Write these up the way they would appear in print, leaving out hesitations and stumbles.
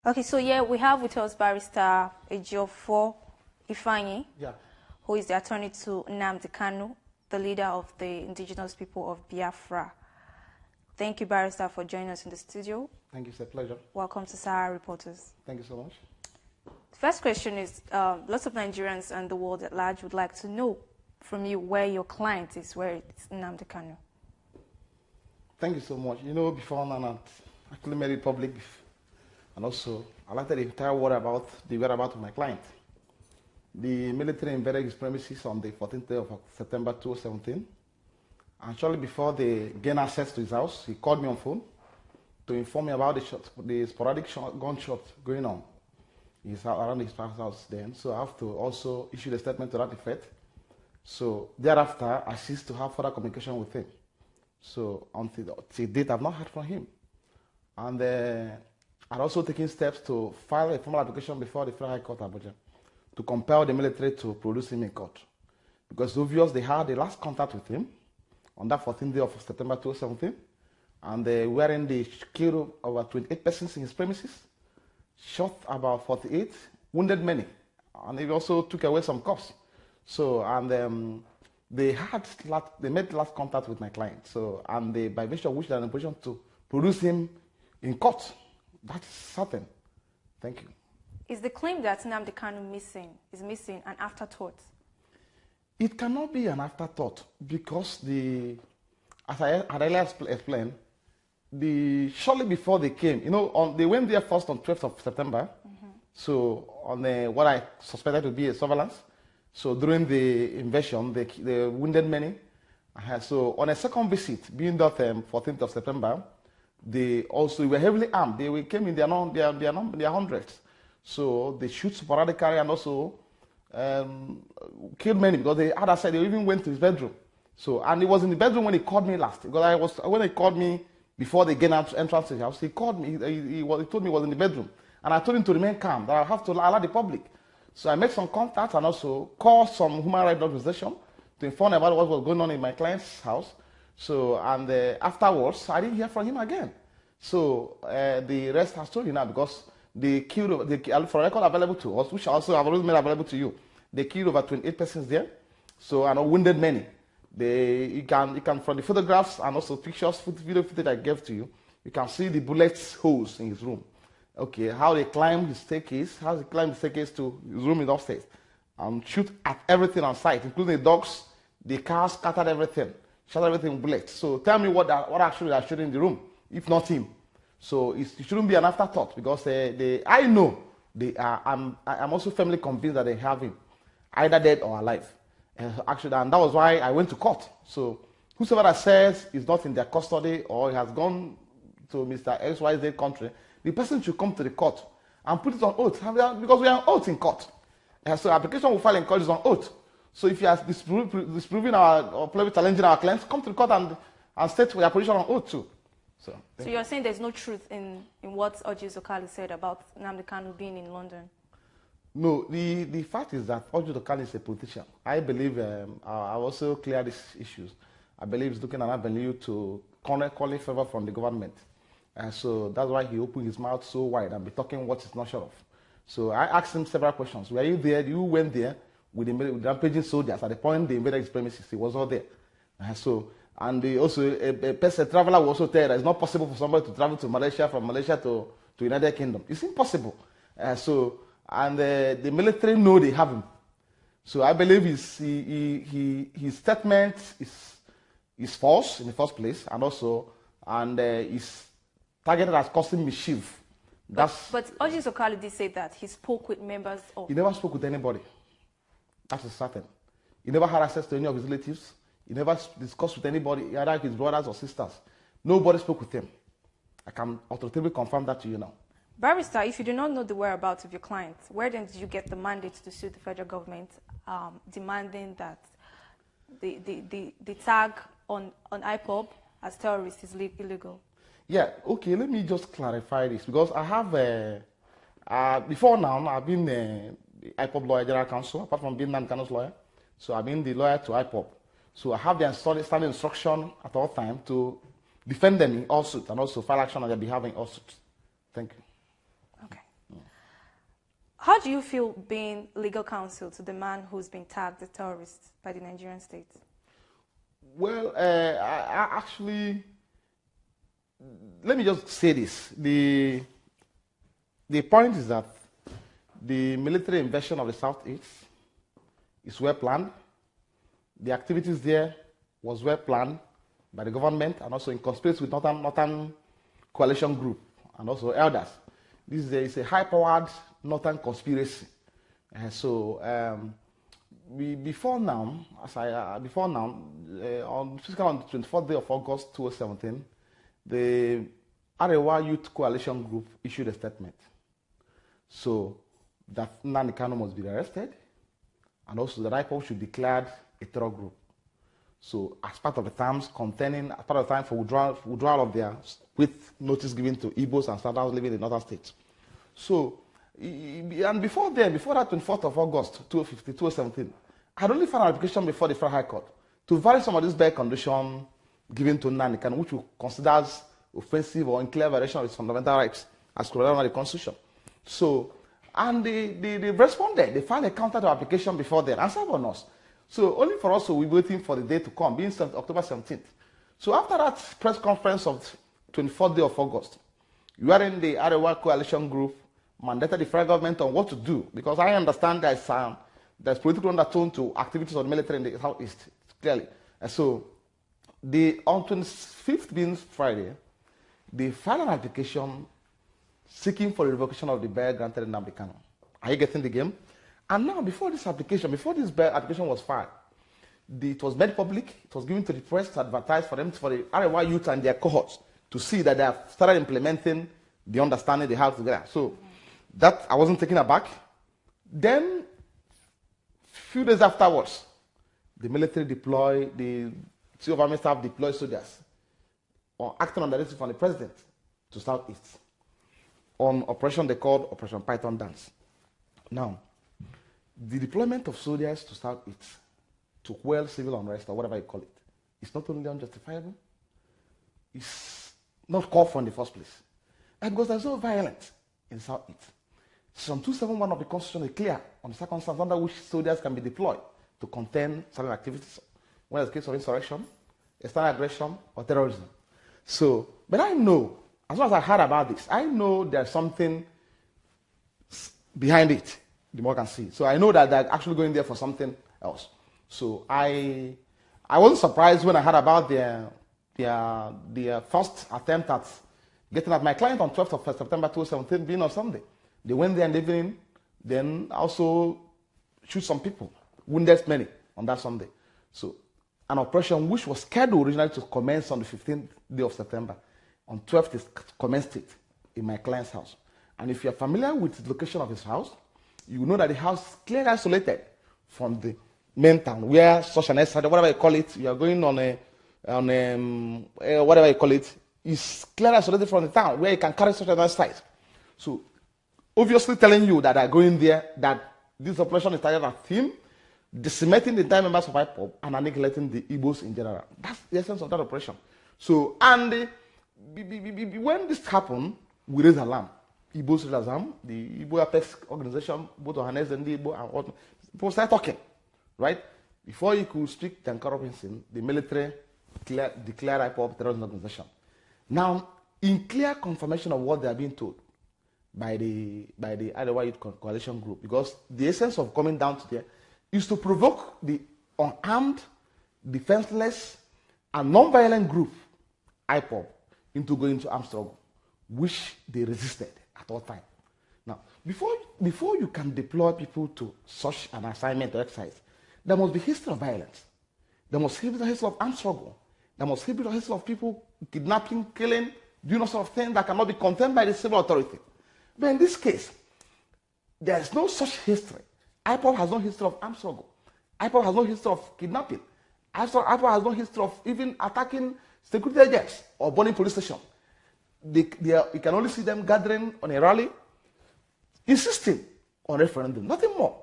Okay, so yeah, we have with us Barrister Ejiofor Ifeanyi, who is the attorney to Nnamdi Kanu, the leader of the indigenous people of Biafra. Thank you, Barrister, for joining us in the studio. Thank you, it's a pleasure. Welcome to Sahara Reporters. Thank you so much. The first question is, lots of Nigerians and the world at large would like to know from you where your client is, where it's Nnamdi Kanu. Thank you so much. You know, before Nana actually made it public, and also I like the entire word about the whereabouts of my client. The military invaded his premises on the 14th day of September 2017. And shortly before they gained access to his house, he called me on phone to inform me about the sporadic gunshots going on around his house then. So I have to also issue a statement to that effect. So thereafter, I ceased to have further communication with him. So until date, I've not heard from him. And I've also taken steps to file a formal application before the Federal High Court Abuja to compel the military to produce him in court. Because it's obvious they had the last contact with him on that 14th day of September 2017, and they were in the killed over 28 persons in his premises, shot about 48, wounded many, and they also took away some cops. So, and they made last contact with my client. So, and they, by virtue of which they are in a position to produce him in court. That's certain. Thank you. Is the claim that Nnamdi Kanu is missing an afterthought? It cannot be an afterthought because as I had earlier explained, shortly before they came, you know, they went there first on 12th of September. So on what I suspected to be a surveillance. So during the invasion, they wounded many. So on a second visit, being that 14th of September, they also were heavily armed. They came in their hundreds. So they shoot sporadically and also killed many because they, as I said, they even went to his bedroom. So, and it was in the bedroom when he called me last. Because when he called me before they gained entrance to the house, he called me. He told me he was in the bedroom, and I told him to remain calm. That I have to allow the public. So I made some contacts and also called some human rights organization to inform about what was going on in my client's house. So, and afterwards, I didn't hear from him again. So the rest has told you now because they killed, for record available to us, which also I've already made available to you. They killed over 28 persons there, so and wounded many. You can from the photographs and also pictures, video footage I gave to you, you can see the bullet holes in his room. Okay, how they climbed the staircase, to his room in upstairs, and shoot at everything on site, including the dogs, the cars, scattered everything, shot everything with bullets. So tell me what actually they're shooting in the room, if not him. So it shouldn't be an afterthought because I know they are. I'm also firmly convinced that they have him, either dead or alive. Actually, and that was why I went to court. So whosoever that says is not in their custody or has gone to Mr. XYZ country, the person should come to the court and put it on oath because we are on oath in court. So application will file in court is on oath. So if you are disproving or challenging our claims, come to the court and state your position on oath too. So you're saying there's no truth in what Orji Zokali said about Nnamdi Kanu being in London? No, the fact is that Orji Zokali is a politician. I believe I also clear these issues. I believe he's looking at an avenue to calling favor from the government. So that's why he opened his mouth so wide and be talking what he's not sure of. So I asked him several questions. Were you there? You went there with the rampaging soldiers at the point they invaded his premises. He was all there. And a traveler will also tell you that it's not possible for somebody to travel to Malaysia, from Malaysia to United Kingdom. It's impossible. The military know they have him. So I believe his statement is false in the first place, and is targeted as causing mischief. But Orji Zokali did say that he spoke with members of... He never spoke with anybody. That is certain. He never had access to any of his relatives. He never discussed with anybody, either his brothers or sisters. Nobody spoke with him. I can authoritatively confirm that to you now. Barrister, if you do not know the whereabouts of your client, where then did you get the mandate to sue the federal government demanding that the tag on IPOB as terrorist is illegal? Yeah, okay, let me just clarify this because I have, before now, I've been the IPOB lawyer general counsel, apart from being Nnamdi Kanu's lawyer. So I've been the lawyer to IPOB. So I have the standing instruction at all times to defend them in all suits and also file action on their behalf in all suits. Thank you. Okay. How do you feel being legal counsel to the man who's been tagged a terrorist by the Nigerian state? Well, I actually, let me just say this. The point is that the military invasion of the Southeast is well planned. The activities there was well planned by the government and also in conspiracy with Northern Coalition Group and also elders. This is a high-powered Northern conspiracy. Before now, on the 24th day of August 2017, the Arewa Youth Coalition Group issued a statement. So that Nnamdi Kanu must be arrested, and also that IPOB should declare a terror group. So as part of the terms containing, as part of the time for withdrawal of their, with notice given to Igbos and Southerners living in northern states. So, and before that 24th of August 2017, I had only filed an application before the Federal High Court to vary some of these bad conditions given to Nnamdi Kanu, which we consider as offensive or in clear violation of his fundamental rights as provided under the Constitution. So, and they responded. They filed a counter to application before then and served on us. So only for us, so we're waiting for the day to come, being October 17th. So after that press conference of 24th day of August, we are in the Arewa Coalition Group, mandated the federal government on what to do, because I understand there's political undertone to activities of the military in the Southeast, clearly. And so on 25th, being Friday, they filed an application seeking for the revocation of the bail granted in Nnamdi Kanu. Are you getting the game? And now, before this bail application was filed, it was made public, it was given to the press to advertise for them, for the Arewa youth and their cohorts to see that they have started implementing the understanding they have together. So that, I wasn't taken aback. Then, a few days afterwards, the military deployed, the Chief of Army Staff deployed soldiers, acting on the directive from the president to Southeast, on operation they called Operation Python Dance. Now, the deployment of soldiers to Southeast to quell civil unrest or whatever you call it is not only unjustifiable, it's not called for in the first place. And because there's no violence in Southeast. Section 271 of the Constitution is clear on the circumstances under which soldiers can be deployed to contain certain activities, when it's a case of insurrection, external aggression, or terrorism. So, but I know, as long as I heard about this, I know there's something behind it, the more I can see. So I know that they're actually going there for something else. So I wasn't surprised when I heard about their first attempt at getting at my client on 12th of September 2017 being on Sunday. They went there in the evening, then also shoot some people, wounded many on that Sunday. So an operation which was scheduled originally to commence on the 15th day of September, on 12th it commenced it in my client's house. And if you're familiar with the location of his house, you know that the house is clearly isolated from the main town, where such an extra, whatever you call it, you are going on whatever you call it, is clearly isolated from the town, where you can carry such an exercise. So, obviously telling you that are going there, that this operation is targeted at him, decimating the entire members of IPOB and annihilating the Igbos in general. That's the essence of that operation. So, and when this happened, we raised alarm. Igbos raised alarm. The Igbo Apex organization, both Ohanes and the Igbo, and what, people started talking, right? Before you could speak to Robinson, the military declared IPOB terrorist organization. Now, in clear confirmation of what they are being told by the Arewa Youth Coalition Group, because the essence of coming down to there is to provoke the unarmed, defenseless, and non-violent group, IPOB, into going to armed struggle, which they resisted at all times. Now, before you can deploy people to such an assignment or exercise, there must be history of violence. There must be a history of armed struggle. There must be a history of people kidnapping, killing, doing all sort of things that cannot be contained by the civil authority. But in this case, there is no such history. IPOB has no history of armed struggle. IPOB has no history of kidnapping. IPOB has no history of even attacking security agents or burning police stations. You can only see them gathering on a rally, insisting on referendum, nothing more.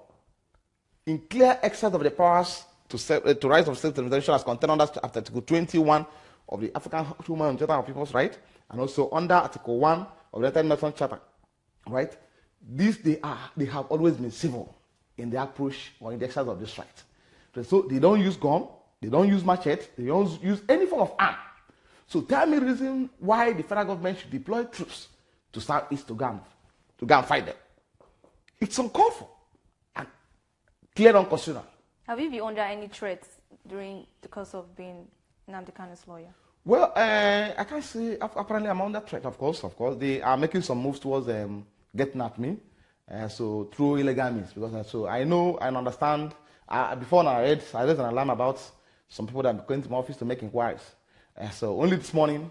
In clear exercise of the powers to rise of self-determination as contained under Article 21 of the African Human and Charter of People's Rights, and also under Article 1 of the United Nations Charter, right? they have always been civil in the approach or in the exercise of this right. So they don't use gun, they don't use machete, they don't use any form of arm. So tell me reason why the federal government should deploy troops to Southeast to go and fight them. It's uncalled for and clear unconstitutional. Have you been under any threats during the course of being Nnamdi Kanu's lawyer? Well, I can't say. Apparently, I'm under threat. Of course, they are making some moves towards getting at me. So through illegal means, because so I know and understand. Before I raised an alarm about some people that are going to my office to make inquiries. So only this morning,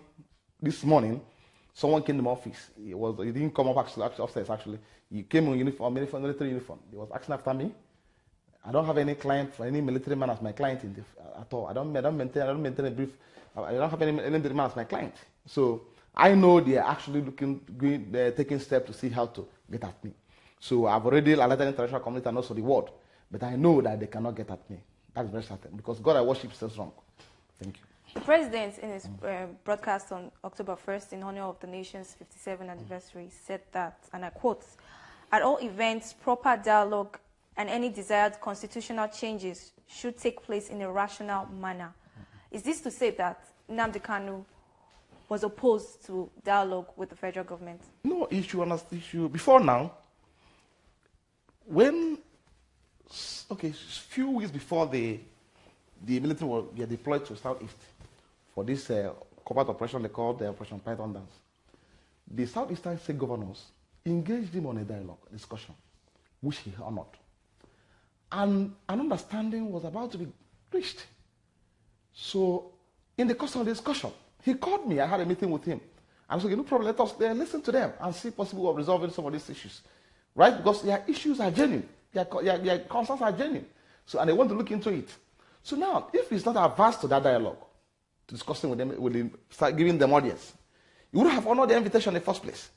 someone came to my office. He didn't come up upstairs actually. He came in military uniform. He was asking after me. I don't have any client for any military man as my client at all. I don't maintain a brief. I don't have any military man as my client. So I know they are actually taking steps to see how to get at me. So I've already alerted the international community and also the world. But I know that they cannot get at me. That's very certain. Because God I worship is wrong. Thank you. The President, in his broadcast on October 1st, in honor of the nation's 57th anniversary, said that, and I quote, "At all events, proper dialogue and any desired constitutional changes should take place in a rational manner." Is this to say that Nnamdi Kanu was opposed to dialogue with the federal government? No issue. Before now, few weeks before the military were deployed to Southeast for this covert operation they called the Operation Python Dance, the Southeastern state governors engaged him on a dialogue, discussion, which he honored. And an understanding was about to be reached. So, in the course of the discussion, he called me. I had a meeting with him. And so, no problem, let us listen to them and see possible of resolving some of these issues. Right? Because their issues are genuine. Their concerns are genuine. So, and they want to look into it. So now, if he's not averse to that dialogue, to discussing with them, start giving them audience, you would have honored the invitation in the first place.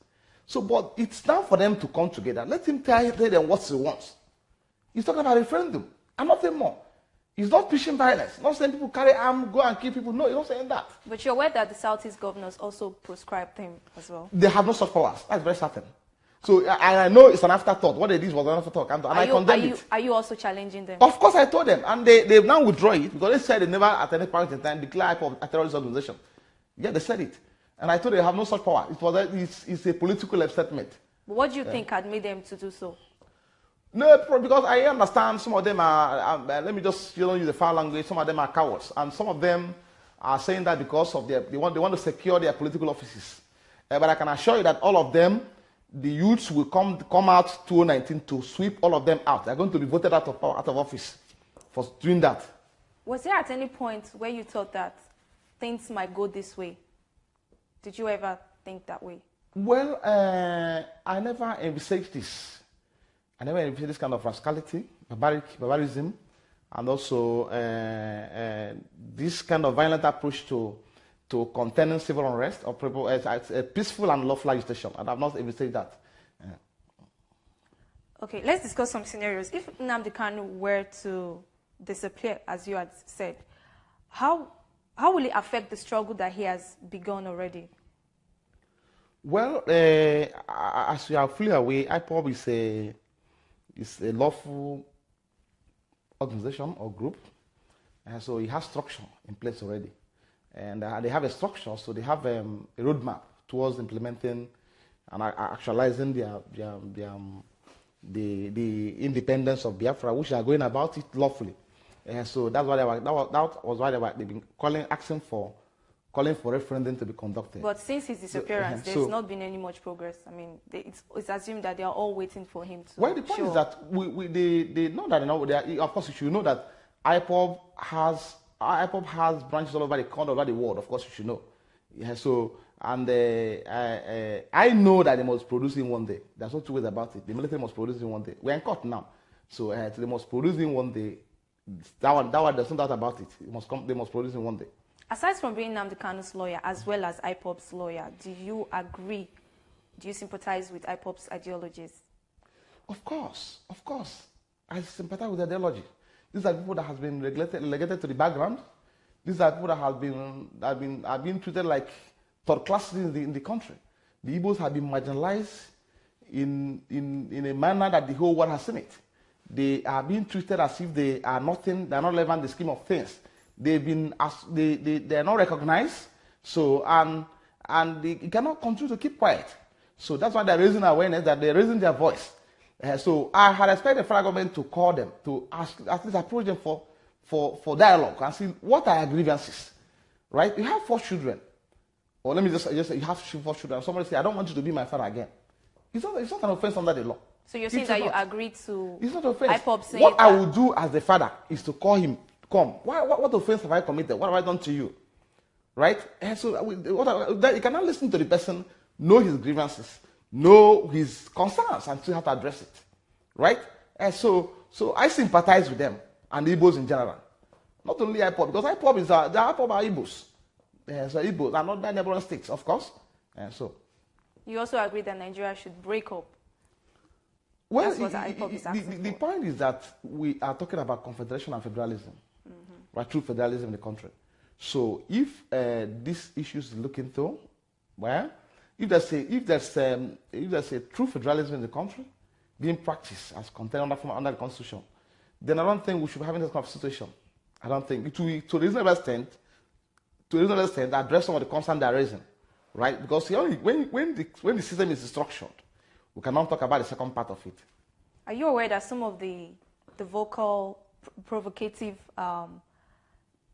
So, but it's time for them to come together. Let him tell them what he wants. He's talking about a referendum and nothing more. He's not pushing violence. Not saying people carry arms, go and kill people. No, he's not saying that. But you're aware that the Southeast governors also proscribed him as well? They have no such powers. That's very certain. So I know it's an afterthought. What they did was an afterthought, and I condemn it. Are you also challenging them? Of course, I told them, and they now withdraw it because they said they never at any point in time declared a terrorist organization. Yeah, they said it, and I told them they have no such power. It's a political statement. But what do you think had made them to do so? No, because I understand some of them are. Let me just use the foul language. Some of them are cowards, and some of them are saying that because of they want to secure their political offices. But I can assure you that all of them, the youths will come out 2019 to sweep all of them out. They're going to be voted out of office for doing that. Was there at any point where you thought that things might go this way? Did you ever think that way? Well, I never envisaged this. I never envisaged this kind of rascality, barbarism, and also this kind of violent approach to containing civil unrest or a peaceful and lawful agitation. And I've not envisaged that. Okay, let's discuss some scenarios. If Nnamdi Kanu were to disappear, as you had said, how will it affect the struggle that he has begun already? Well, as you are fully aware, IPOB is a lawful organization or group, and so it has structure in place already. And they have a structure, so they have a roadmap towards implementing and actualizing the independence of Biafra, which are going about it lawfully. And so that's why that was why they've been calling for referendum to be conducted. But since his disappearance, there's not been any much progress. I mean, it's assumed that they are all waiting for him to. Well, the point is that they know that of course you should know that IPOB has branches all over the world. Of course, you should know. Yeah, so, and I know that they must produce in one day. There's no two ways about it. The military must produce in one day. We're in court now. So they must produce in one day. That one, there's no doubt about it. They must produce in one day. Aside from being Nnamdi Kanu's lawyer, as well as IPOB's lawyer, do you agree? Do you sympathize with IPOB's ideologies? Of course. I sympathize with ideology. These are people that have been relegated to the background. These are people that have been treated like third class in the country. The Igbos have been marginalized in a manner that the whole world has seen it. They are being treated as if they are nothing, they are not relevant in the scheme of things. They've been, they are not recognized, so, and they cannot continue to keep quiet. So that's why they're raising awareness, that they're raising their voice. So I had expected the federal government to call them, to ask, at least approach them for dialogue and see what are their grievances, right? You have 4 children, or let me just say you have 4 children. Somebody say, I don't want you to be my father again. It's not an offense under the law. So you're saying that you agree to it's not offense. IPOB saying what that I would do as the father is to call him, come. What offense have I committed? What have I done to you? Right? And so you cannot listen to the person, know his grievances, know his concerns, and still have to address it. Right? And so I sympathize with them and the Igbos in general. Not only IPOB, because IPOB is the IPOB are Igbos. So Igbos are not neighboring states, of course. And so you also agree that Nigeria should break up. Well, the point is that we are talking about confederation and federalism, right? True federalism in the country. So if these issues look into, well, if there's a true federalism in the country being practiced as contained under the Constitution, then I don't think we should be having this kind of situation. I don't think it will be to a reasonable extent address some of the concerns they are raising, right? Because when the system is structured, we cannot talk about the second part of it. Are you aware that some of the vocal, provocative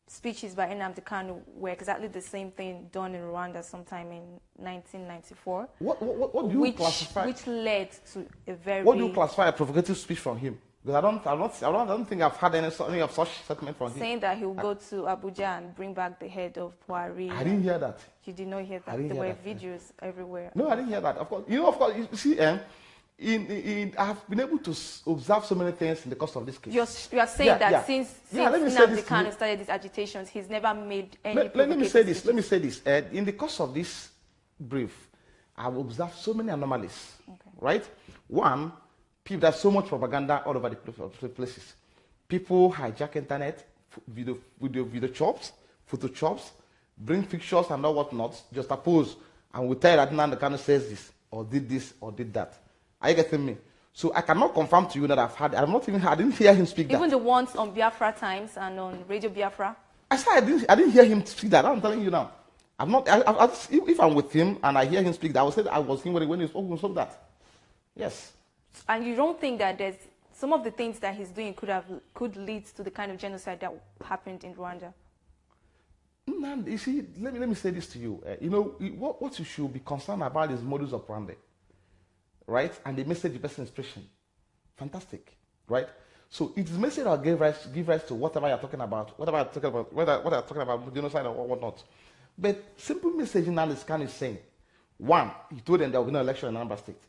speeches by Nnamdi Kanu were exactly the same thing done in Rwanda sometime in 1994? What do you classify? Which led to a very... What do you classify a provocative speech from him? Because I don't think I've had any of such statement from him. Saying that he will go to Abuja and bring back the head of Buhari. I didn't hear that. You did not hear that? There were videos everywhere. No, I didn't hear that. Of course, you see, I've been able to observe so many things in the course of this case. You are saying that since Nnamdi Kanu started these agitations, he's never made any... Let me say this. In the course of this brief, I've observed so many anomalies, right? One, there's so much propaganda all over the places. People hijack internet, video chops, photo chops, bring pictures and all whatnot, just oppose, and we tell you that Nnamdi Kanu says this, or did that. Are you getting me? So I cannot confirm to you that I didn't hear him speak that. Even the ones on Biafra Times and on Radio Biafra? I said I didn't hear him speak that. I'm telling you now. I'm not. If I'm with him and I hear him speak that, I will say that I was him when he spoke that. Yes. And you don't think that there's some of the things that he's doing could lead to the kind of genocide that happened in Rwanda? Man, you see, let me say this to you. What you should be concerned about is modus operandi, right? And the message the person is preaching. Fantastic, right? So it's the message that give rise to whatever you're talking about, what I'm talking about genocide or whatnot. But simple message now is kind of saying, one, he told them there will be no election in Anambra State.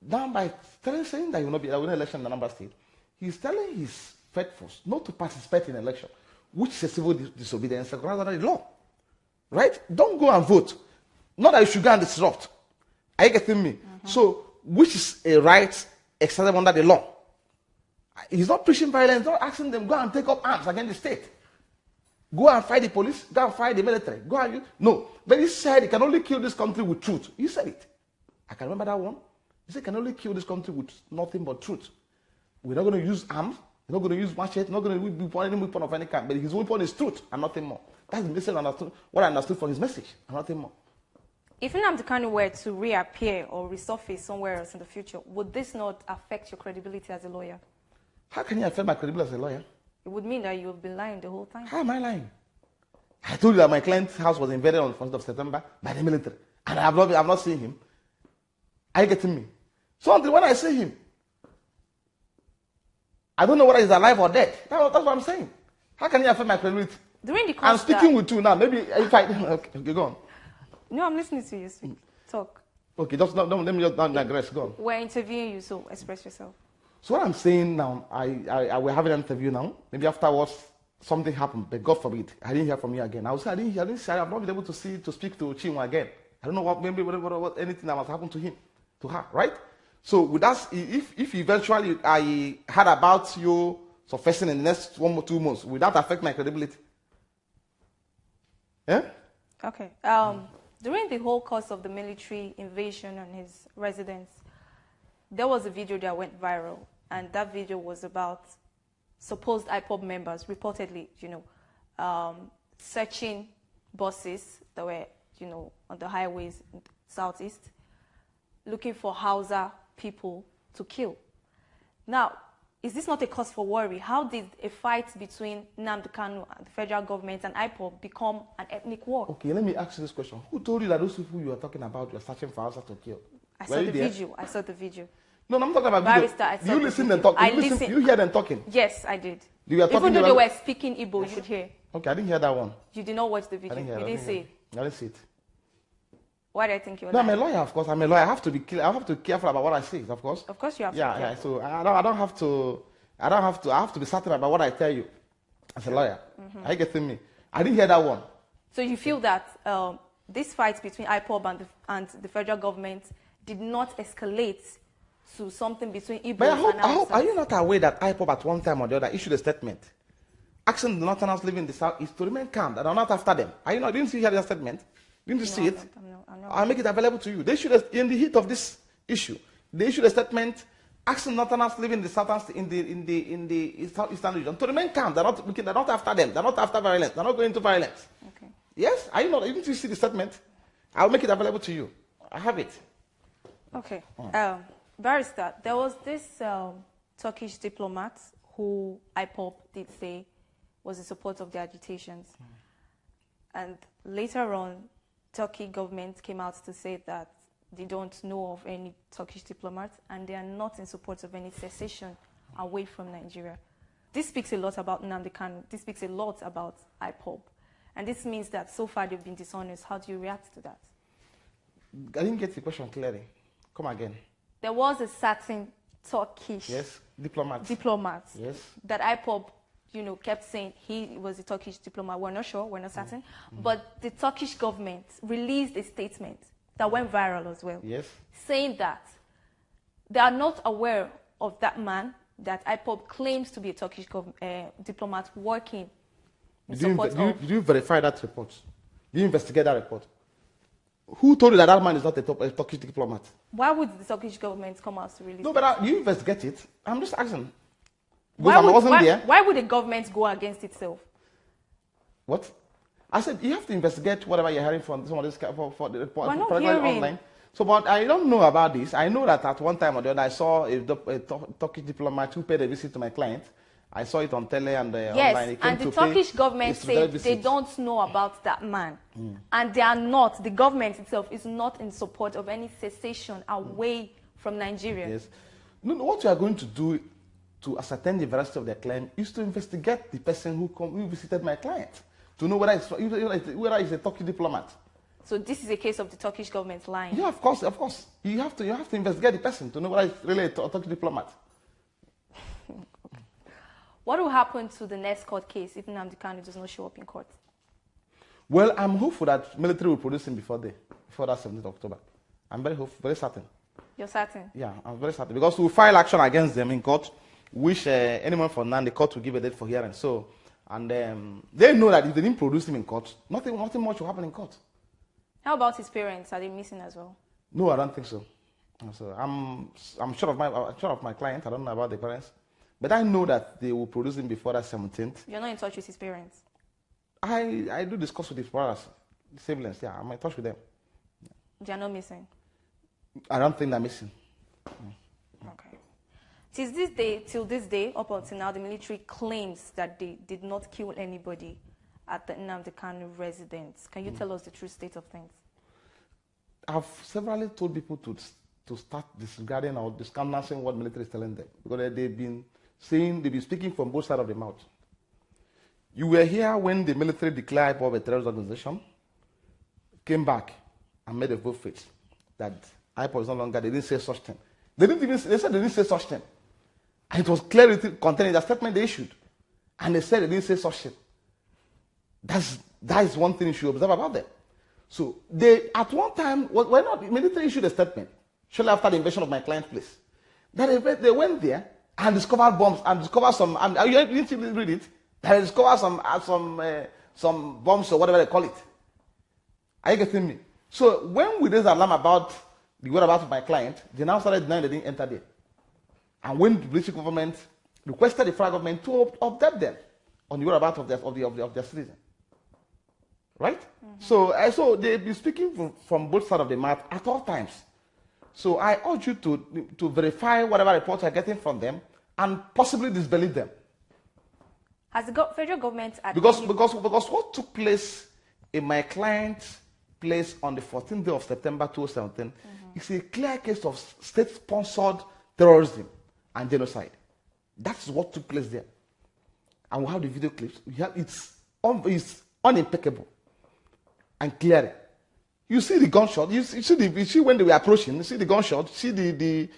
Now, by saying that there will be no election in Anambra State, he's telling his faithfuls not to participate in election, which is a civil disobedience recognized under the law. Right? Don't go and vote. Not that you should go and disrupt. Are you getting me? So, which is a right accepted under the law. He's not preaching violence, not asking them go and take up arms against the state. Go and fight the police, go and fight the military. No. But he said he can only kill this country with truth. He said it. I can remember that one. He said, can only kill this country with nothing but truth. We're not going to use arms. We're not going to use machete. We're not going to use any weapon of any kind. But his weapon is truth and nothing more. That's the message what I understood from his message and nothing more. If Nnamdi Kanu were to reappear or resurface somewhere else in the future, would this not affect your credibility as a lawyer? How can you affect my credibility as a lawyer? It would mean that you have been lying the whole time. How am I lying? I told you that my client's house was invaded on the 1st of September by the military. And I have not seen him. Are you getting me? So until when I see him, I don't know whether he's alive or dead. That's what I'm saying. How can you affect my credibility? During the I'm speaking with you now. Maybe if I... Okay, go on. No, I'm listening to you speak. Talk. Okay, just let me just digress. Go on. We're interviewing you, so express yourself. So what I'm saying now, we're having an interview now. Maybe afterwards, something happened, but God forbid, I didn't hear from you again. I will say I didn't say I've not been able to speak to Chinua again. I don't know what anything that must happen to her, right? So with us, if eventually I heard about you surfacing in the next 1 or 2 months, will that affect my credibility? Yeah? Okay. During the whole course of the military invasion on his residence, there was a video that went viral, and that video was about supposed IPOB members reportedly, searching buses that were, on the highways in the southeast, looking for Hausa people to kill. Now, is this not a cause for worry? How did a fight between Nnamdi Kanu and the federal government and IPOB become an ethnic war? Okay, let me ask you this question. Who told you that those people you are talking about were searching for Hausa to kill? I saw the video. I saw the video. No, I'm talking about Barrister, video. You listen and talk. You hear them talking? Yes, I did. Even though they were speaking Igbo, you could hear. Okay, I didn't hear that one. You did not watch the video. You didn't see it. I didn't see it. Why do I think you're lying? No, I'm a lawyer, of course. I'm a lawyer. I have to be careful about what I say, of course. Of course you have to. Yeah. So I don't have to. I have to be certain about what I tell you as a lawyer. Are you getting me? I didn't hear that one. So you feel that this fight between IPOB and the federal government did not escalate to something between Igbo and Hausa? Are you not aware that IPOB at one time or the other issued a statement asking the Northerners living in the South East to remain calm, that are not after them? Didn't you hear that statement? Didn't you see it? I'll make it available to you. They should, in the heat of this issue, they issued a statement asking Northerners living in the Southeast in the Southeastern region to remain calm. They're not after them. They're not after violence. They're not going into violence. Okay. Yes? Didn't you see the statement? I'll make it available to you. I have it. Okay. Barrister, there was this Turkish diplomat who IPOB did say was in support of the agitations. And later on, Turkey government came out to say that they don't know of any Turkish diplomats and they are not in support of any secession away from Nigeria. This speaks a lot about Nnamdi Kanu. This speaks a lot about IPOB. And this means that so far they've been dishonest. How do you react to that? I didn't get the question clearly. Come again. There was a certain Turkish diplomat that IPOB kept saying he was a Turkish diplomat. We're not sure, we're not certain. But the Turkish government released a statement that went viral as well, saying that they are not aware of that man that IPOB claims to be a Turkish diplomat working in support of. Did you verify that report? Did you investigate that report? Who told you that that man is not a Turkish diplomat? Why would the Turkish government come out to release? No, but you investigate it. I'm just asking. Why would the government go against itself? What? I said you have to investigate whatever you're hearing from some of this for the report online. So, but I don't know about this. I know that at one time or the other, I saw a Turkish diplomat who paid a visit to my client. I saw it on tele and online. Yes, and the Turkish government said they don't know about that man. And they are not, the government itself is not in support of any secession away from Nigeria. Yes. No, what you are going to do to ascertain the veracity of their claim is to investigate the person who visited my client to know whether it's a Turkish diplomat. So this is a case of the Turkish government lying? Yeah, of course. You have to investigate the person to know whether it's really a Turkish diplomat. What will happen to the next court case if Nnamdi Kanu does not show up in court? Well, I'm hopeful that military will produce him before that 17th October. I'm very hopeful, very certain. You're certain? Yeah, I'm very certain. Because we'll file action against them in court, which anyone from now, the court will give a date for hearing. So, and they know that if they didn't produce him in court, nothing much will happen in court. How about his parents? Are they missing as well? No, I don't think so. So I'm sure of my client. I don't know about the parents. But I know that they will produce him before that 17th. You're not in touch with his parents? I do discuss with his brothers, siblings. Yeah, I'm in touch with them. They're not missing? I don't think they're missing. Okay. Till this day, up until now, the military claims that they did not kill anybody at the Nnamdi Kanu residence. Can you tell us the true state of things? I've severally told people to start disregarding or discountenancing what military is telling them, because they've been speaking from both sides of the mouth. You were here when the military declared IPOB a terrorist organization, came back and made a vote face that IPOB is no longer, they didn't say such thing. They said they didn't say such thing. And it was clearly contained in the statement they issued. And they said they didn't say such thing. That is one thing you should observe about them. So they, at one time, when the military issued a statement, shortly after the invasion of my client's place, that they went there and discovered bombs and discovered some, you didn't read it, they discovered some bombs or whatever they call it. Are you getting me? So when we raise alarm about the whereabouts of my client, they now started denying they didn't enter there. And when the British government requested the federal government to update them on the whereabouts of their citizen. Right? So they be speaking from both sides of the mouth at all times. So I urge you to verify whatever reports you're getting from them and possibly disbelieve them. Has the federal government... Because what took place in my client's place on the 14th day of September 2017 is a clear case of state-sponsored terrorism and genocide. That's what took place there. And we have the video clips. It's unimpeccable and clear. You see the gunshot. You see when they were approaching. You see the gunshot. You see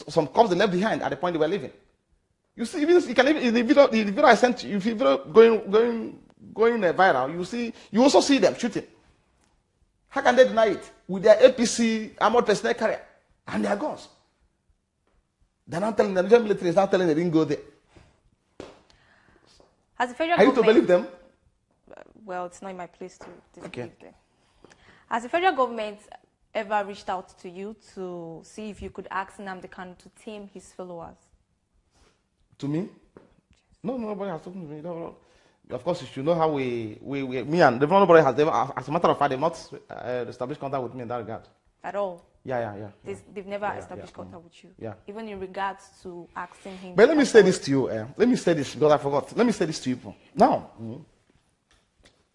some cops they left behind at the point they were leaving. You see, even you can even in the video I sent you. If you video going viral, you also see them shooting. How can they deny it with their APC armored personnel carrier and their guns? They're not telling the Nigerian military is not telling they didn't go there. Has the federal Are you to believe them? Well, it's not in my place to disbelieve them. Has the federal government ever reached out to you to see if you could ask Nnamdi Kanu to tame his followers? To me? No, nobody has spoken to me. No. Of course, you should know how me and nobody has ever, as a matter of fact, they've not established contact with me in that regard. At all? Yeah. They've never established contact with you? Yeah. Even in regards to asking him... But let me say this to you. Let me say this because I forgot. Let me say this to you. Now,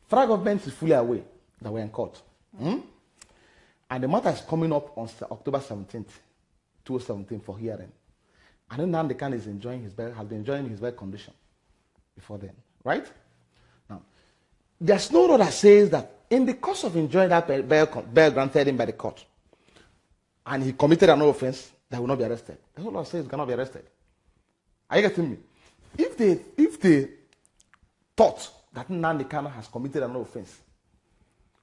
federal government is fully aware that we're in court. And the matter is coming up on October 17th, 2017 for hearing. And then Nnamdi Kanu is has been enjoying his bail condition before then. Right? Now, there's no law that says that in the course of enjoying that bail granted him by the court, and he committed an offense, that will not be arrested. There's no law that says he cannot be arrested. Are you getting me? If they thought that Nnamdi Kanu has committed an offense,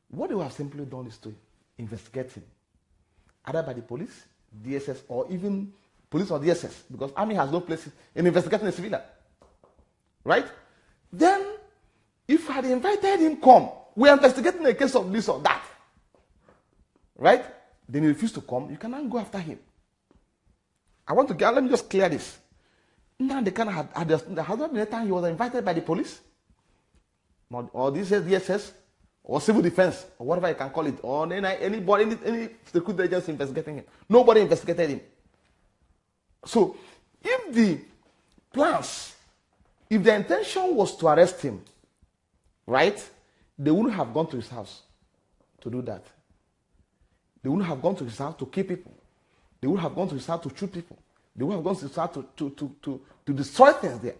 what they would have simply done is to investigate him, either by the police, DSS, or even police or DSS, because army has no place in investigating a civilian. Right? Then, if I had invited him come, we're investigating a case of this or that. Right? Then he refused to come, you cannot go after him. Let me just clear this. Nnamdi Kanu has not been a time he was invited by the police, or DSS, or civil defense, or whatever you can call it, or any security agency investigating him. Nobody investigated him. So, if the intention was to arrest him, right, they wouldn't have gone to his house to do that. They wouldn't have gone to his house to kill people. They would have gone to his house to shoot people. They would have gone to his house to destroy things there.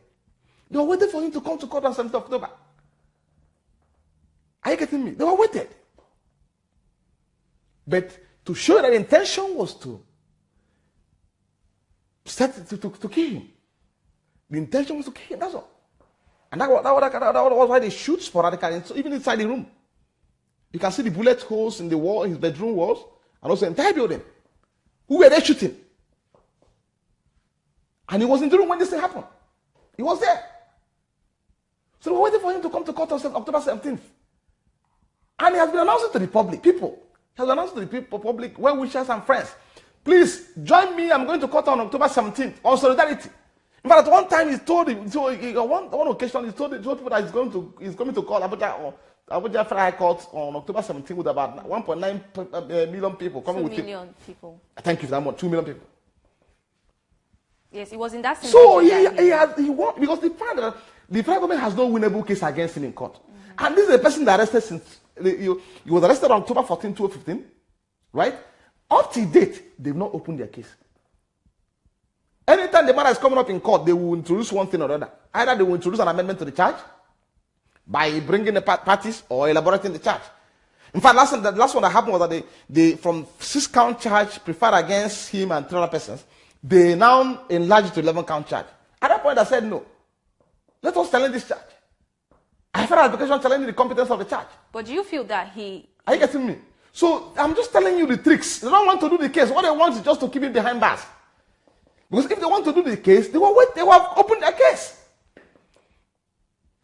They were waiting for him to come to court on 7th of October. Are you getting me? They were waited. But to show that the intention was to kill him. The intention was to kill him, that's all. And that was why they shoot sporadically, so even inside the room. You can see the bullet holes in the wall, his bedroom walls, and also the entire building. Who were they shooting? And he was in the room when this thing happened. He was there. So they were waiting for him to come to court on October 17th. And he has been announcing to the public, people. He has announced to the public, well-wishers and friends, please join me. I'm going to court on October 17th on solidarity. In fact, at one time he told on one occasion he told people that he's going to call Abuja Federal High Court on October 17th with about 1.9 million people coming with him. 2 million people. Thank you for that much. 2 million people. Yes, it was in that. So he won because the federal government has no winnable case against him in court. And this is a person that arrested since he was arrested on October 14, 2015, right? Up to date, they've not opened their case. Anytime the matter is coming up in court, they will introduce one thing or another. Either they will introduce an amendment to the charge by bringing the parties or elaborating the charge. In fact, the last one that happened was that they from 6-count charge preferred against him and 3 other persons, they now enlarged it to 11-count charge. At that point, I said, no. Let us challenge this charge. I filed an application challenging the competence of the charge. But do you feel that he... Are you getting me? So, I'm just telling you the tricks. They don't want to do the case. What they want is just to keep it behind bars. Because if they want to do the case, they will open their case.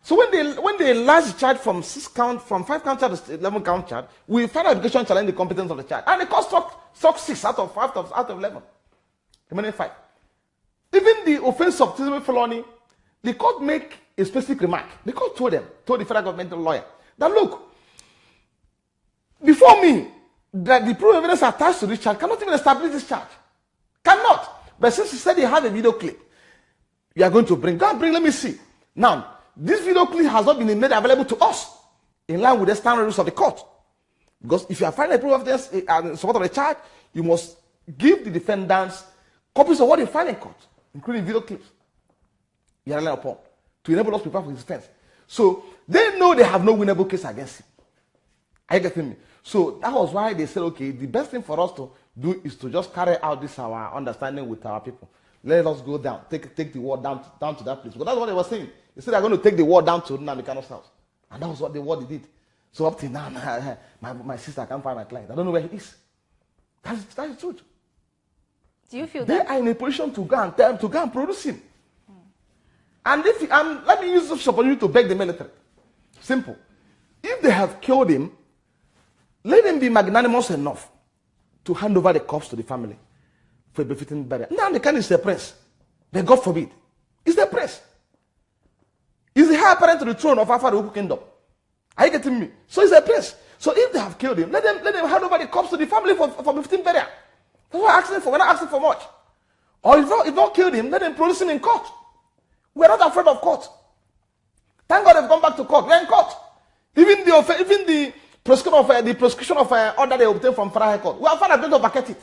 So when they enlarged the charge from 5 count charge to 11 count charge, we filed an application challenging the competence of the charge. And the court struck 6 out of 11. Remaining 5. Even the offense of treasonable felony, the court make a specific remark. The court told the federal government lawyer that, look, before me, that the proof of evidence attached to this charge cannot even establish this charge. Cannot. But since he said he had a video clip, you are going to bring. Go and bring, let me see. Now, this video clip has not been made available to us in line with the standard rules of the court. Because if you are finding a proof of evidence in support of the charge, you must give the defendants copies of what they find in court, including video clips. You are relying upon to enable us to prepare for his defense. So they know they have no winnable case against him. Are you getting me? So that was why they said, okay, the best thing for us to do is to just carry out this our understanding with our people. Let us go down, take the war down to that place. Because that's what they were saying. They said they're going to take the war down to Nnamdi Kanu's house. And that was what they did. So up till now, my sister can't find my client. I don't know where he is. That's the truth. Do you feel they are in a position to go and tell him to go and produce him? And let me use this opportunity to beg the military. Simple. If they have killed him, let them be magnanimous enough to hand over the corpse to the family for a befitting burial. Nnamdi Kanu is a prince. But God forbid. He's the prince. He's the heir apparent to the throne of Alpha the Kingdom. Are you getting me? So he's a prince. So if they have killed him, let them hand over the corpse to the family for befitting burial. That's what I'm asking for. We're not asking for much. Or if not killed him, let them produce him in court. We're not afraid of court. Thank God they've gone back to court. We're in court. Even the prosecution of order they obtained from Federal High Court, we are far going to vacate it.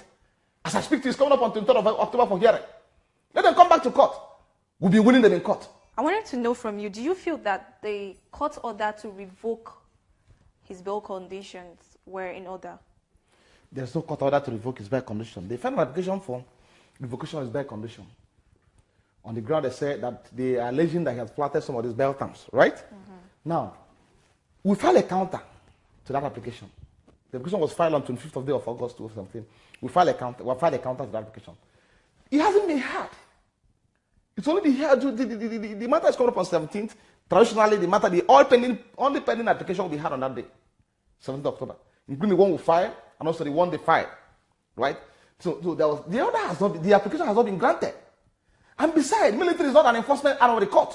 As I speak to you, it's coming up on 23rd of October for hearing. Let them come back to court. We'll be winning them in court. I wanted to know from you, do you feel that the court order to revoke his bail conditions were in order? There's no court order to revoke his bail condition. They filed an application for revocation of his bail condition. On the ground, they say that they are alleging that he has flouted some of these bail terms, right? Now, we filed a counter to that application. The application was filed on 25th of day of August 2017. We filed a counter to that application. It hasn't been heard. It's only been heard. The matter is coming up on 17th. Traditionally, the only pending application will be heard on that day, 17th October, including the one we filed and also the one they filed, right? So the application has not been granted. And besides, military is not an enforcement arm of the court.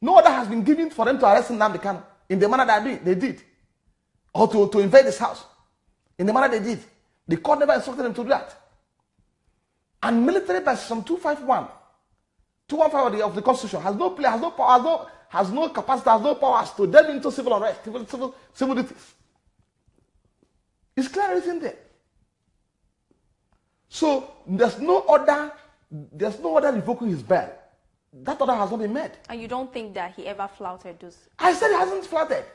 No order has been given for them to arrest Nnamdi Kanu in the manner that they did. Or to invade his house in the manner they did. The court never instructed them to do that. And military by Section 215 of the Constitution has no capacity, has no powers to delve into civil unrest, civil duties. It's clear written there. So there's no order revoking his bail. That order has not been made. And you don't think that he ever flouted those? I said he hasn't flouted.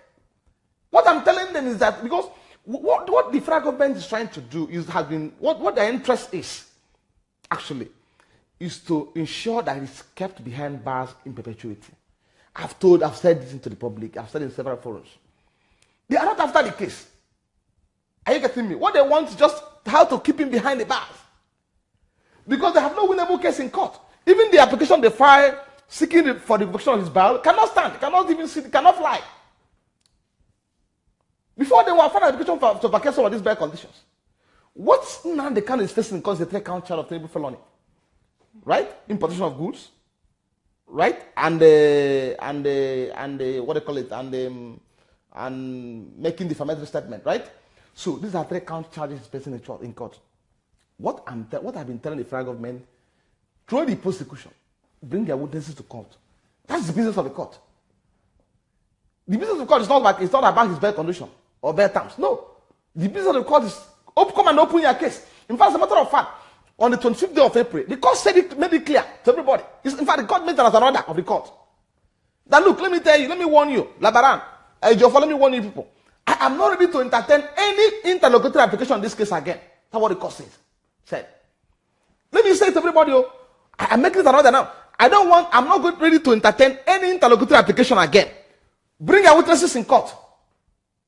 What I'm telling them is that because what the federal government is trying to do what their interest is, actually, is to ensure that it's kept behind bars in perpetuity. I've said this to the public, I've said it in several forums. They are not after the case. Are you getting me? What they want is just how to keep him behind the bars. Because they have no winnable case in court. Even the application they filed seeking for the revocation of his bail cannot stand, cannot even sit, cannot fly. Before they were filed an application to vacate some of these bail conditions. What Nnamdi Kanu is facing because the 3-count charge of treasonable felony, right? Importation of goods, right? And what they call it, and making defamatory statement, right? So these are 3-count charges he's facing in court. What I've been telling the federal government, through the prosecution, bring their witnesses to court. That's the business of the court. The business of the court is not about his bail condition or bail terms. No. The business of the court is come and open your case. In fact, as a matter of fact, on the 25th day of April, the court made it clear to everybody. In fact, the court made it as an order of the court. That look, let me tell you, let me warn you, Labaran, Ejiofor, let me warn you people. I am not ready to entertain any interlocutory application on this case again. That's what the court said. Let me say to everybody, I'm making it an order now. I'm not ready to entertain any interlocutory application again. Bring your witnesses in court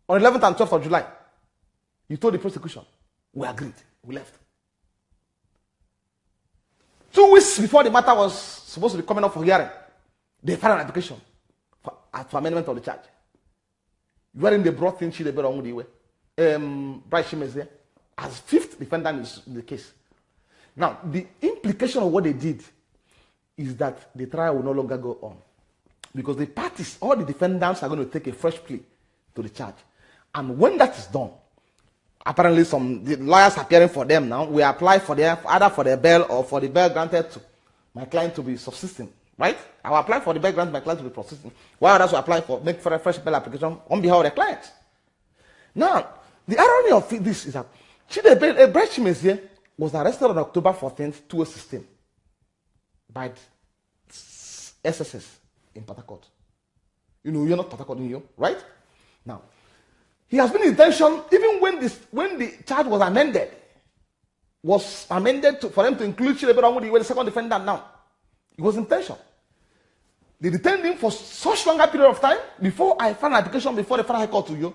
on 11th and 12th of July. You told the prosecution. We agreed. We left. 2 weeks before the matter was supposed to be coming up for hearing, they filed an application for amendment of the charge. Wherein they brought in Chidebere Onwudiwe, Bright Shimeze, as fifth defendant in the case. Now, the implication of what they did is that the trial will no longer go on. Because the parties, all the defendants are going to take a fresh plea to the charge. And when that is done, apparently the lawyers appearing for them now, we apply for either for the bail or for the bail granted to my client to be subsisting. Right? I will apply for the bail granted to my client to be subsisting. While others will apply make for a fresh bail application on behalf of their clients. Now, the irony of this is that Bright Shimeze was arrested on October 14th, 2016 by SSS in Port Harcourt. You know, you're not Port Harcourt, right? Now, he has been in detention even when the charge was amended for them to include Chidebere Onwudiwe, the second defendant now. He was in detention. They detained him for such longer period of time before I filed an application before the Federal High Court to you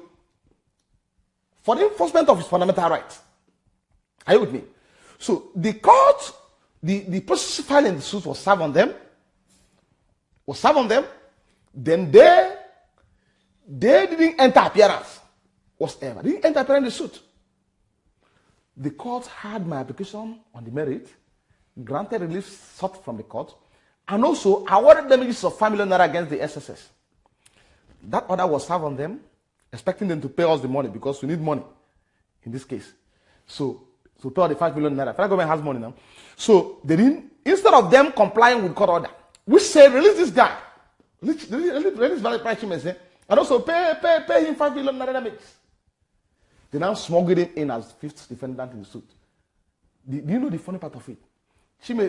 for the enforcement of his fundamental rights. Are you with me? So the court, the process filing the suit was served on them. Then they didn't enter appearance whatsoever. They didn't enter appearance in the suit. The court had my application on the merit, granted relief sought from the court, and also awarded damages of 5 million naira against the SSS. That order was served on them, expecting them to pay us the money because we need money in this case. So to pay all the 5 million naira. Federal government has money now. So they didn't, instead of them complying with court order, we say release this guy. Release Bright Shimeze, and also pay him 5 million naira damages. They now smuggled him in as fifth defendant in the suit. Do you know the funny part of it?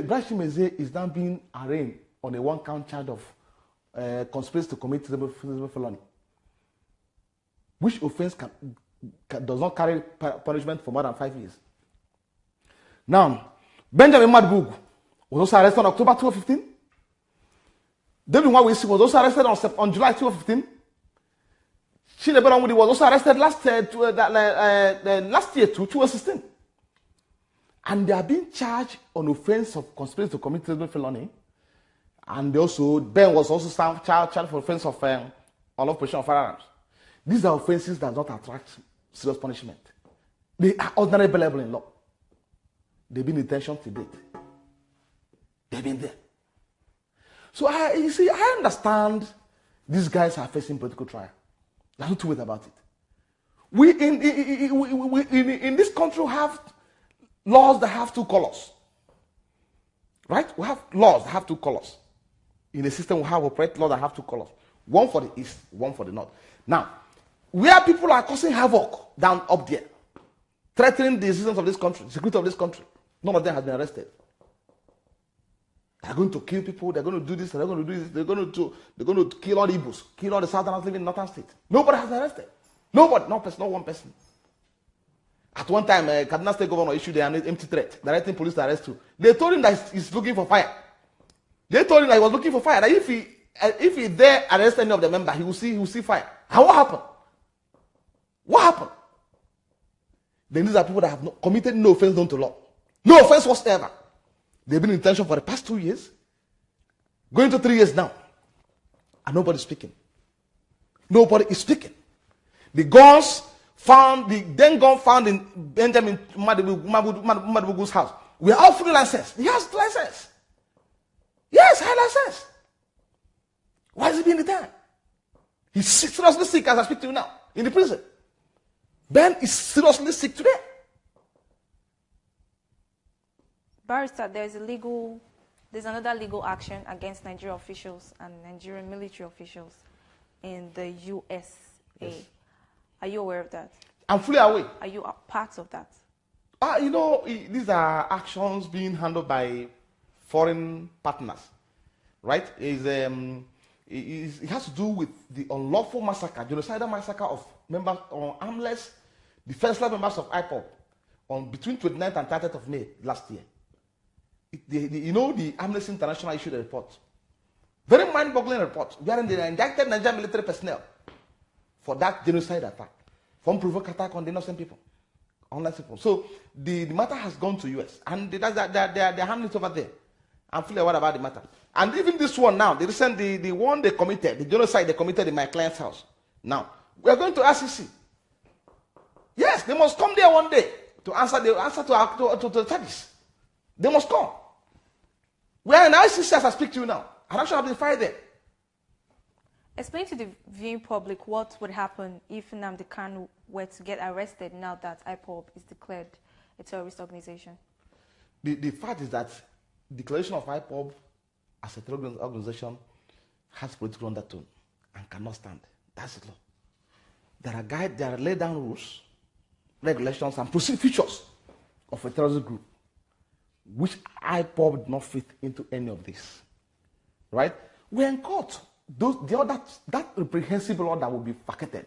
Bright Shimeze is now being arraigned on a one-count charge of conspiracy to commit treasonable felony, which offense does not carry punishment for more than 5 years. Now, Benjamin Madbugu was also arrested on October 2015. David Nwawisi was also arrested on July 2015. Chidebere Onwudiwe was also arrested last year, 2016. And they are being charged on offense of conspiracy to commit treasonable felony. And Ben was also charged for offense of unlawful possession of firearms. These are offenses that do not attract serious punishment. They are ordinarily bailable in law. They've been in detention to date. They've been there. So I understand these guys are facing political trial. There's no two ways about it. We in this country have laws that have two colors. Right? We have laws that have two colors. In a system, we have operate laws that have two colors. One for the east, one for the north. Now, where people are causing havoc down up there, threatening the existence of this country, the security of this country, none of them has been arrested. They're going to kill people, they're going to do this, they're going to do this, they're going to kill all the Igbos, kill all the Southerners living in northern states. Nobody has been arrested. Nobody, not one person. At one time, Kaduna State Governor issued an empty threat, directing police to arrest you. They told him that he's looking for fire. They told him that he was looking for fire. That if he dare arrest any of the members, he will see fire. And what happened? What happened? Then these are people that have committed no offense known to law. No offense whatsoever. They've been in detention for the past 2 years, going to 3 years now, and nobody's speaking. Nobody is speaking. The guns found, the then gun found in Benjamin Madbugu's house, we are all fully licensed. He has license. Yes, high license. Why is he being detained? He's seriously sick as I speak to you now, in the prison. Ben is seriously sick today. Barrister, there's another legal action against Nigerian officials and Nigerian military officials in the USA. Yes. Are you aware of that? I'm fully aware. Are you a part of that? These are actions being handled by foreign partners, right? It has to do with the unlawful massacre, genocidal massacre of members or armless, defenseless members of IPOB on between 29th and 30th of May last year. The Amnesty International issued a report, very mind-boggling report, wherein they indicted Nigerian military personnel for that genocide attack, for unprovoked attack on the innocent people, unless people. So the matter has gone to US, and they're handling it over there. I'm fully aware about the matter. And even this one now, the one they committed, the genocide they committed in my client's house. Now, we are going to ICC. Yes, they must come there one day to answer to the charges. They must come. We are in ICC as I speak to you now. And I should have been fired there. Explain to the viewing public what would happen if Nnamdi Kanu were to get arrested now that IPOB is declared a terrorist organization. The fact is that declaration of IPOB as a terrorist organization has political undertone and cannot stand. That's the law. There are laid down rules, regulations, and procedures of a terrorist group, which IPOB did not fit into any of this. Right? We're in court. That reprehensible order will be vacated.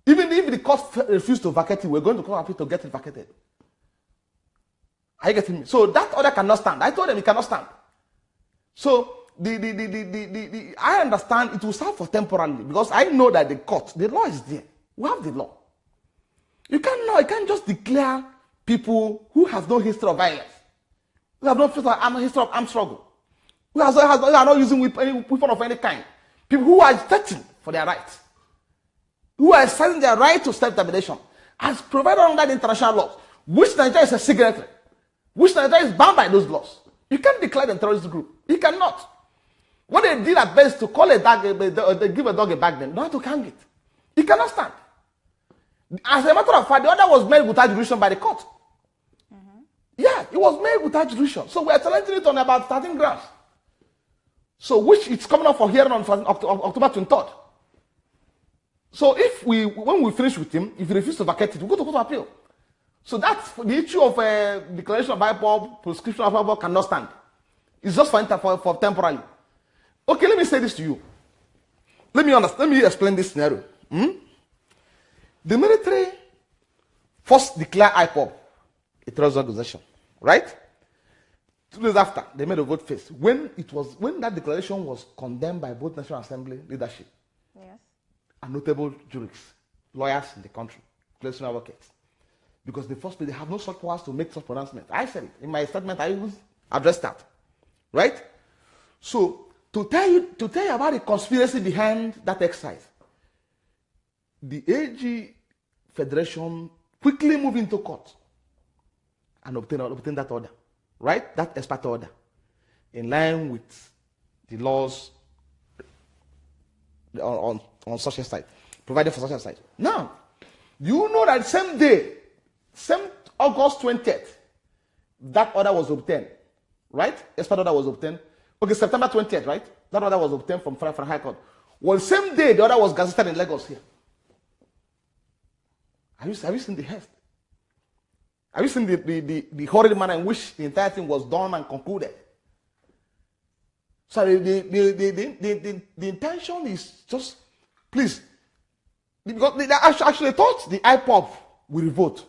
Even if the court refused to vacate it, we're going to court appeal to get it vacated. Are you getting me? So that order cannot stand. I told them it cannot stand. So I understand it will serve for temporarily because I know that the law is there. We have the law. You can't just declare people who have no history of violence, who have no history of armed struggle, who are not using weapon of any kind, people who are fighting for their rights, who are exercising their right to self-determination, as provided under the international laws, which Nigeria is a signatory, which Nigeria is bound by those laws. You can't declare them terrorist group. You cannot. What they did at best to call a dog, they give a dog a bag, then don't have to hang it. You cannot stand. As a matter of fact, the order was made without jurisdiction by the court. Yeah, it was made without jurisdiction. So we are challenging it on about 13 grounds. So which it's coming up for hearing on October 23rd. So when we finish with him, if he refuses to vacate it, we go to court of appeal. So that's the issue of declaration of IPOB, prescription of IPOB cannot stand. It's just for temporarily. Okay, let me say this to you. Let me explain this scenario. The military first declared IPOB a terrorist organization, right? 2 days after, they made a vote face. When that declaration was condemned by both National Assembly leadership, yes, and notable jurists, lawyers in the country, clergy advocates, because they have no such powers to make such pronouncements. I said it in my statement. I addressed that, right? So to tell you about the conspiracy behind that exercise, the AG Federation quickly moved into court and obtained that order, right? That expert order, in line with the laws on such a site, provided for such a site. Now, you know that same day, same August 20th, that order was obtained, right? Expert order was obtained. Okay, September 20th, right? That order was obtained from High Court. Well, same day, the order was gazetted in Lagos here. Have you seen the haste? Have you seen the horrid manner in which the entire thing was done and concluded? So the intention is just, please, because they actually thought the IPOB will revolt.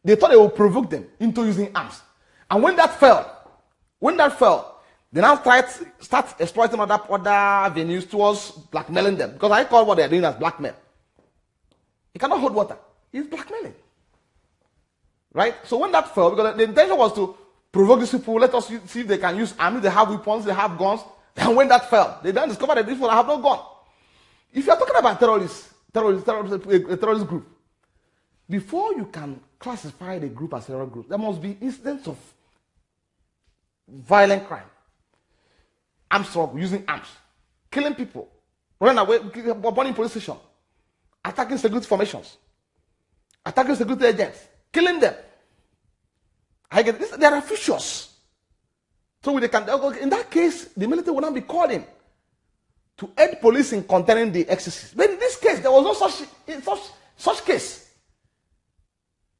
They thought they would provoke them into using arms. And when that fell, they now start exploiting other avenues towards blackmailing them. Because I call what they're doing as blackmail. It cannot hold water. It's blackmailing. Right? So when that fell, because the intention was to provoke these people, let us see if they can use arms, they have weapons, they have guns. And when that fell, they then discovered that these people have no gun. If you're talking about a terrorist group, before you can classify the group as a terrorist group, there must be incidents of violent crime, armed struggle, using arms, killing people, running away, burning police station, attacking security formations, attacking security agents, killing them. There are features. So in that case, the military will not be called in to aid police in containing the excesses. But in this case, there was no such case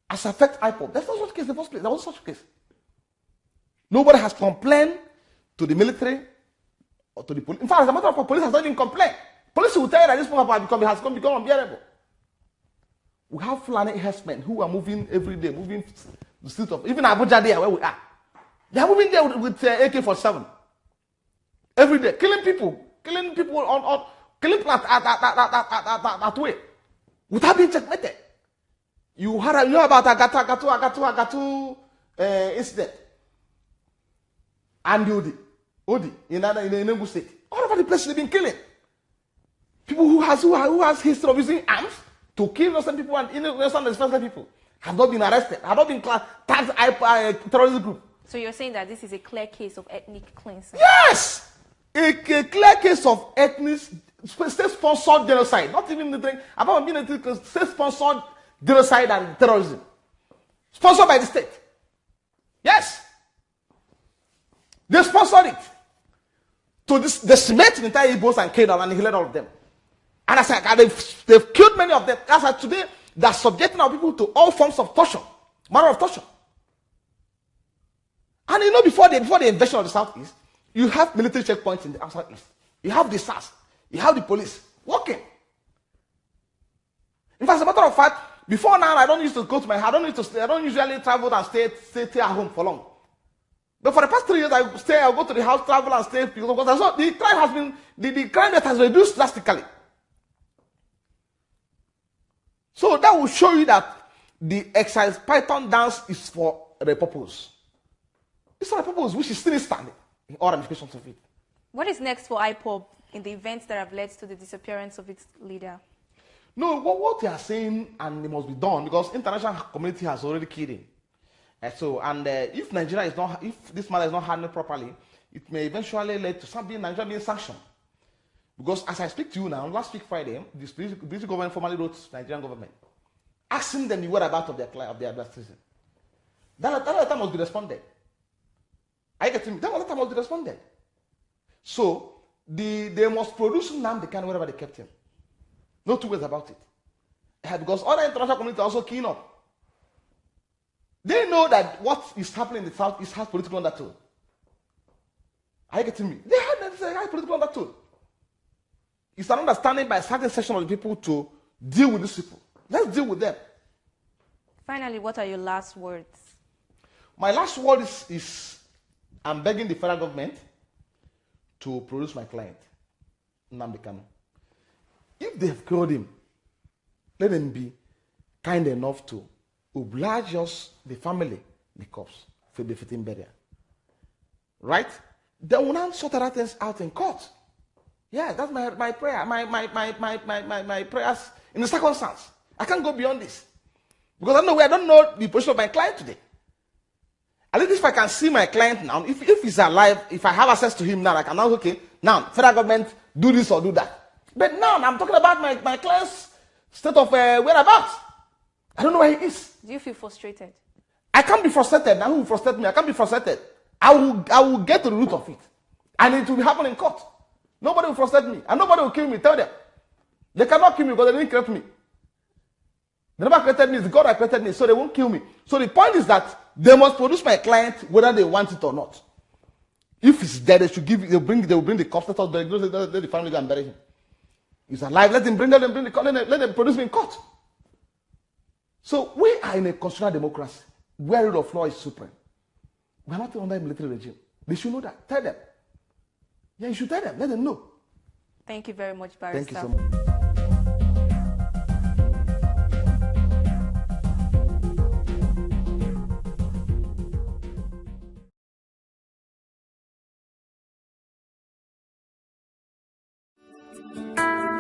as affect IPOB. There's no such case in the first place. There was no such case. Nobody has complained to the military or to the police. In fact, as a matter of fact, police has not even complained. Police will tell you that this problem has become unbearable. We have Fulani herdsmen who are moving every day, moving the streets of, even Abuja there where we are. They are moving there with AK-47. Every day, killing people killing people at way without being checkmated. You heard about Agatu incident. and the Odi in Enugu State. All over the place they've been killing. People who has history of using arms to kill innocent people and innocent responsible people have not been arrested, have not been tagged as terrorist group. So you're saying that this is a clear case of ethnic cleansing? Yes! A clear case of ethnic, state-sponsored genocide. Not even the thing about being a state-sponsored genocide and terrorism. Sponsored by the state. Yes. They sponsored it. To decimate the entire Igbos and kill them and annihilate all of them. And as I they've killed many of them. As I today, they're subjecting our people to all forms of torture. Manner of torture. And you know, before the invasion of the Southeast, you have military checkpoints in the Southeast. You have the SARS. You have the police working. In fact, as a matter of fact, before now, I don't used to go to my house. I don't usually travel and stay at home for long. But for the past 3 years, I'll go to the house, travel and stay because I saw the crime has been the crime rate has reduced drastically. So that will show you that the exercise Python dance is for a purpose. It's for a purpose which is still standing in all ramifications of it. What is next for IPOB in the events that have led to the disappearance of its leader? No, what they are saying, and it must be done because international community has already killed him. If Nigeria is not, if this matter is not handled properly, it may eventually lead to Nigeria being sanctioned. Because as I speak to you now, last week Friday, the British government formally wrote to the Nigerian government, asking them the whereabouts of their citizen. That letter must be responded. I get to me. That letter must be responded. So they must produce Nnamdi Kanu wherever they kept him. No two ways about it. Because other international community are also keen up. They know that what is happening in the South has political undertone. Are you getting me? They have political undertone. It's an understanding by a certain section of the people to deal with these people. Let's deal with them. Finally, what are your last words? My last word is I'm begging the federal government to produce my client, Nnamdi Kanu. If they have killed him, let them be kind enough to oblige us, the family, the corpse, for the fitting burial. Right? They will not sort other things out in court. Yeah, that's my prayer, my prayers in the circumstance. I can't go beyond this. Because I don't know the position of my client today. At least if I can see my client now, if he's alive, if I have access to him now, I can now, okay, now, federal government, do this or do that. But now, I'm talking about my client's state of whereabouts. I don't know where he is. Do you feel frustrated? I can't be frustrated. Now who will frustrate me? I can't be frustrated. I will get to the root of it. And it will happen in court. Nobody will frustrate me. And nobody will kill me. Tell them. They cannot kill me because they didn't create me. They never created me. It's God that created me. So they won't kill me. So the point is that they must produce my client whether they want it or not. If he's dead, they should give it. They will bring the corpse. Let the family go and bury him. He's alive. Let them let them produce me in court. So we are in a constitutional democracy where rule of law is supreme. We are not under a military regime. They should know that. Tell them. Yeah, you should tell them. Let them know. Thank you very much, Barrister. Thank you so much.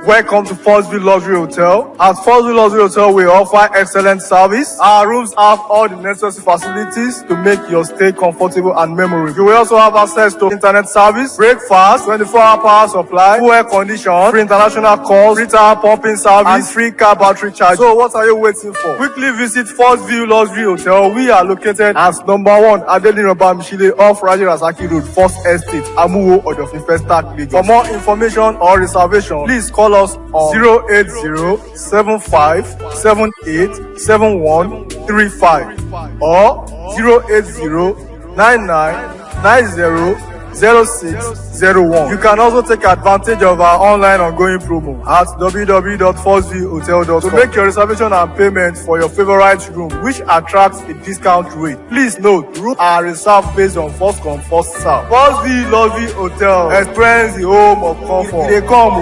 Welcome to Forsville Luxury Hotel. At Forsville Luxury Hotel, we offer excellent service. Our rooms have all the necessary facilities to make your stay comfortable and memorable. You will also have access to internet service, breakfast, 24-hour power supply, full air condition, free international calls, free tire pumping service, and free car battery charge. So what are you waiting for? Quickly visit Forsville Luxury Hotel. We are located at number 1 Adeline Obamishile off Raji Rasaki Road, First Estate, Amuwo, Odofin Festac, Lagos. For more information or reservation, please call us on 08075787135 or 08099900601. You can also take advantage of our online ongoing promo at www.forsvillehotel.com to make your reservation and payment for your favorite room, which attracts a discount rate. Please note, rooms are reserved based on first come, first serve. Forsville Luxury Hotel, experience the home of comfort. They come.